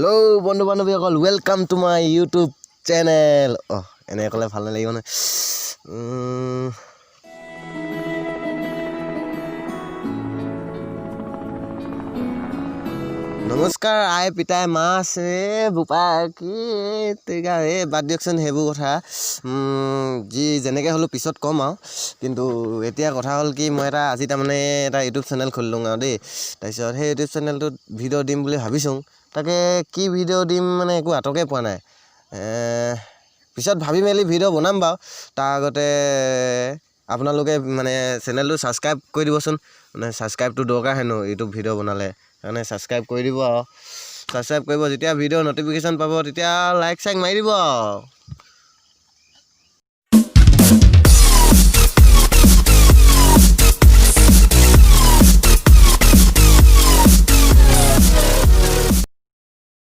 hello बंधु बान्धवीসকল welcome to my YouTube channel एने कले ভাল নালাগিব না नमस्कार आए पिताए मास बुपा कि तेगा बाद दियकचोन हेबु कथा जी जेनेके हलो पिছত कम आउ किन्तु एतिया कथा हल कि मैं आज तारमाने एटा यूट्यूब चैनल खुलिलुं आउ देई तारपिছত हे यूट्यूब चैनलटोत भिडिओ दिम बुली भाबिछुं ताके कि भिडिओ दिम माने एकु आटके पोৱা নাই पिছত भाबि मेली भिडिओ बनाम बाउ तार आगते आपनालोके माने चैनलটো सबस्क्राइब কৰি দিবচোন মানে सबस्क्राइबটো দৰকাৰ হেনো यूट्यूब भिडिओ बनाले কাৰণে सबस्क्राइब কৰি দিব सबस्क्राइब কৰিব যেতিয়া ভিডিও নটিফিকেশন পাব তেতিয়া লাইক সাইক মাৰি দিব